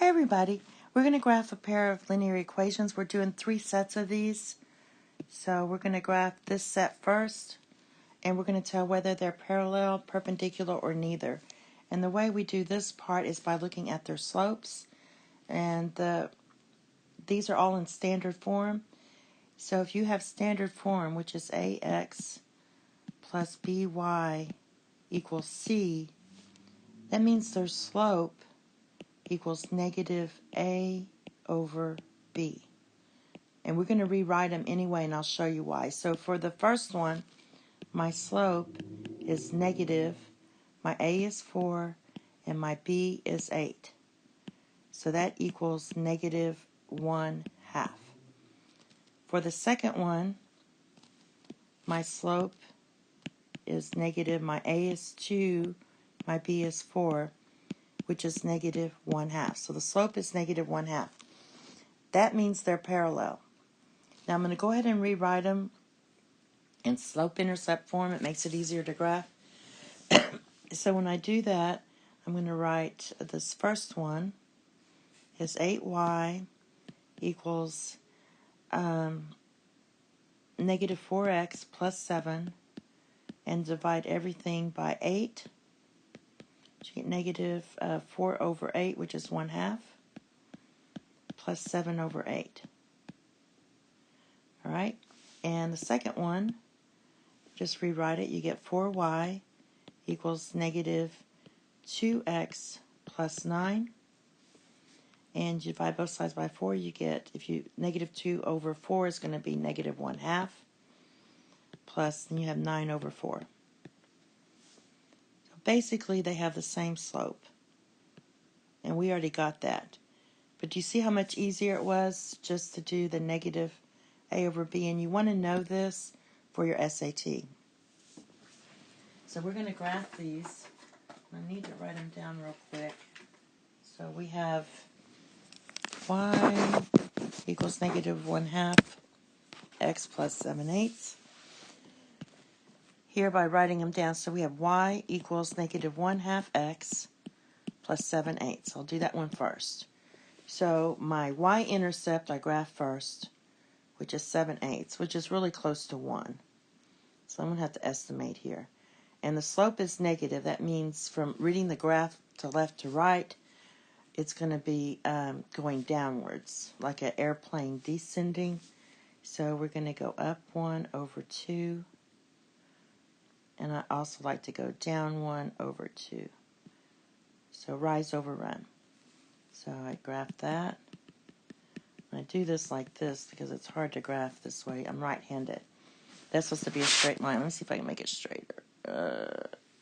Hey everybody, we're going to graph a pair of linear equations. We're doing 3 sets of these. So we're going to graph this set first, and we're going to tell whether they're parallel, perpendicular, or neither. And the way we do this part is by looking at their slopes. And these are all in standard form. So if you have standard form, which is ax plus by equals c, that means their slope equals negative a over b. And we're going to rewrite them anyway, and I'll show you why. So for the first one, my slope is negative, my a is 4, and my b is 8. So that equals negative 1/2. For the second one, my slope is negative, my a is 2, my b is 4, which is negative 1/2. So the slope is negative 1/2. That means they're parallel. Now I'm going to go ahead and rewrite them in slope-intercept form. It makes it easier to graph. So when I do that, I'm going to write this first one is 8y equals negative 4x plus 7, and divide everything by 8. You get negative 4 over 8, which is 1/2, plus 7 over 8. All right, and the second one, just rewrite it. You get 4y equals negative 2x plus 9. And you divide both sides by 4, you get, negative 2 over 4 is going to be negative 1/2. Plus, then you have 9 over 4. So basically, they have the same slope. And we already got that. But do you see how much easier it was just to do the negative a over b? And you want to know this for your SAT. So we're going to graph these. I need to write them down real quick. So we have y equals negative 1/2 x plus 7/8. Here by writing them down, so we have y equals negative 1/2 x plus 7/8. I'll do that one first. So my y-intercept I graph first, which is 7/8, which is really close to 1. So I'm going to have to estimate here. And the slope is negative. That means from reading the graph to left to right, it's going to be going downwards, like an airplane descending. So we're going to go up 1 over 2. And I also like to go down 1 over 2. So rise over run. So I graph that. And I do this like this because it's hard to graph this way. I'm right-handed. That's supposed to be a straight line. Let me see if I can make it straighter.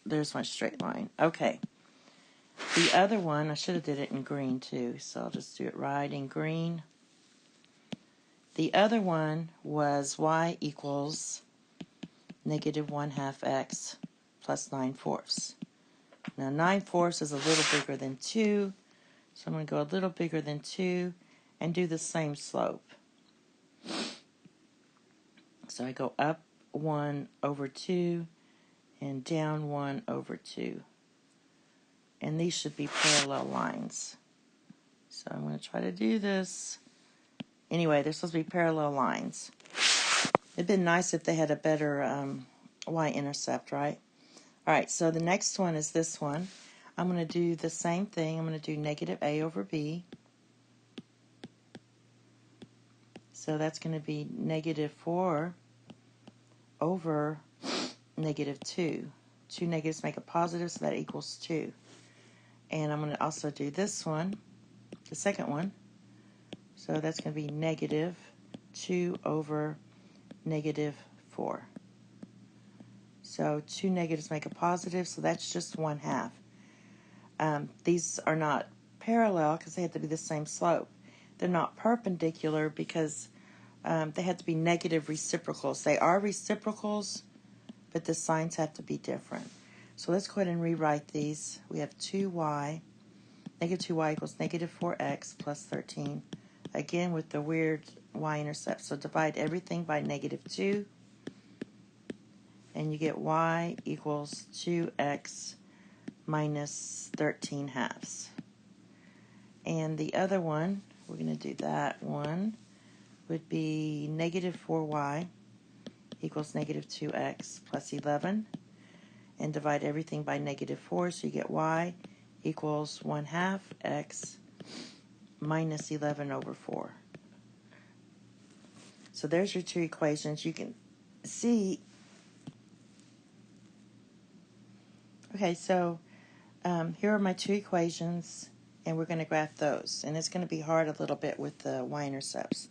There's my straight line. Okay. The other one, I should have did it in green too, so I'll just do it right in green. The other one was y equals negative 1/2 x plus 9/4. Now 9/4 is a little bigger than 2, so I'm going to go a little bigger than 2 and do the same slope. So I go up 1 over 2 and down 1 over 2. And these should be parallel lines. So I'm going to try to do this. Anyway, they're supposed to be parallel lines. It'd been nice if they had a better y-intercept, right? All right, so the next one is this one. I'm going to do the same thing. I'm going to do negative a over b. So that's going to be negative 4 over negative 2. 2 negatives make a positive, so that equals 2. And I'm going to also do this one, the second one. So that's going to be negative 2 over negative 4. So 2 negatives make a positive, so that's just 1/2. These are not parallel because they have to be the same slope. They're not perpendicular because they have to be negative reciprocals. They are reciprocals, but the signs have to be different. So let's go ahead and rewrite these. We have 2y, negative 2y equals negative 4x plus 13. Again, with the weird y-intercept. So divide everything by negative 2. And you get y equals 2x minus 13/2. And the other one, we're going to do that one, would be negative 4y equals negative 2x plus 11. And divide everything by negative 4, so you get y equals 1/2 x minus 11 over 4. So there's your two equations. You can see. Okay, so here are my two equations, and we're going to graph those. And it's going to be hard a little bit with the y-intercepts.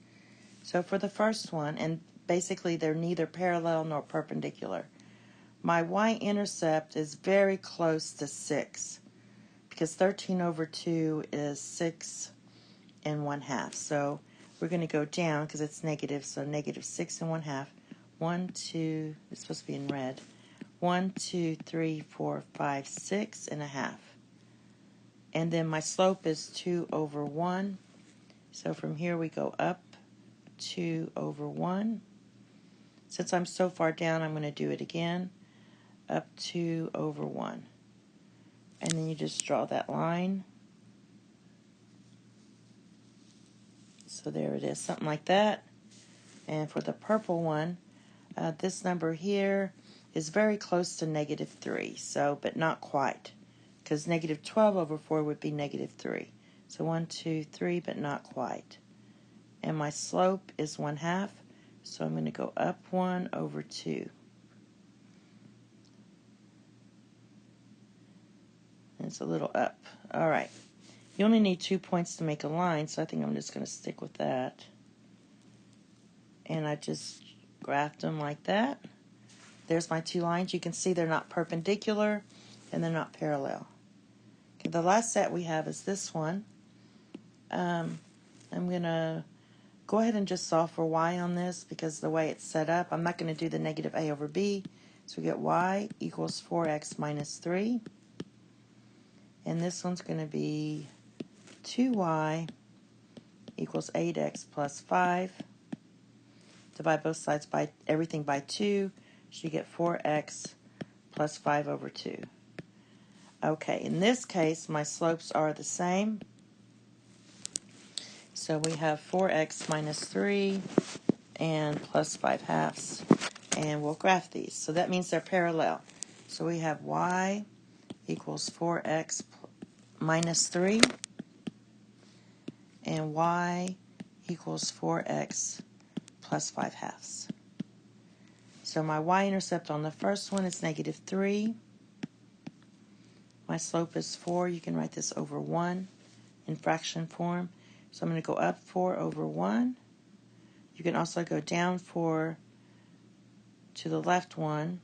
So for the first one, and basically they're neither parallel nor perpendicular, my y-intercept is very close to 6, because 13 over 2 is 6 and 1/2. So we're going to go down because it's negative, so negative 6 and 1/2. 1, 2, it's supposed to be in red. 1, 2, 3, 4, 5, 6 and a half. And then my slope is 2 over 1. So from here we go up 2 over 1. Since I'm so far down, I'm going to do it again. Up 2 over 1. And then you just draw that line. So there it is, something like that. And for the purple one, this number here is very close to negative 3, so but not quite, because negative 12 over 4 would be negative 3. So 1, 2, 3, but not quite. And my slope is 1/2, so I'm going to go up 1 over 2. And it's a little up. All right. You only need 2 points to make a line, so I think I'm just going to stick with that. And I just graphed them like that. There's my two lines. You can see they're not perpendicular and they're not parallel. Okay, the last set we have is this one. I'm going to go ahead and just solve for y on this because the way it's set up, I'm not going to do the negative a over b. So we get y equals 4x minus 3. And this one's going to be 2y equals 8x plus 5. Divide both sides by everything by 2. So you get 4x plus 5 over 2. Okay, in this case, my slopes are the same. So we have 4x minus 3 and plus 5/2. And we'll graph these. So that means they're parallel. So we have y equals 4x minus 3 and y equals 4x plus 5/2. So my y-intercept on the first one is negative 3. My slope is 4. You can write this over 1 in fraction form. So I'm going to go up 4 over 1. You can also go down 4 to the left 1.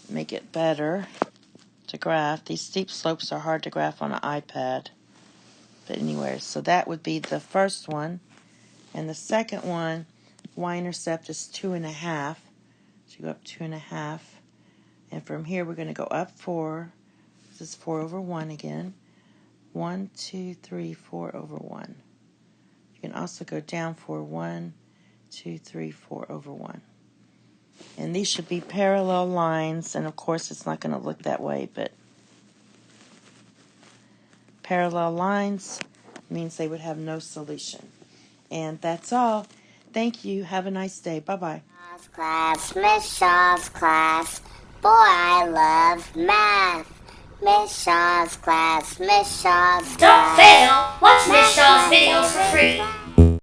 Make it better to graph. These steep slopes are hard to graph on an iPad. But anyway, so that would be the first one. And the second one, y-intercept is 2.5. So you go up 2.5. And from here, we're going to go up 4. This is 4 over 1 again. 1, 2, 3, 4 over 1. You can also go down 4, 1, 2, 3, 4 over 1. And these should be parallel lines. And of course, it's not going to look that way, but parallel lines means they would have no solution. And that's all. Thank you. Have a nice day. Bye-bye. Class, Miss Shaw's class. Boy, I love math. Miss Shaw's class, Miss Shaw's class.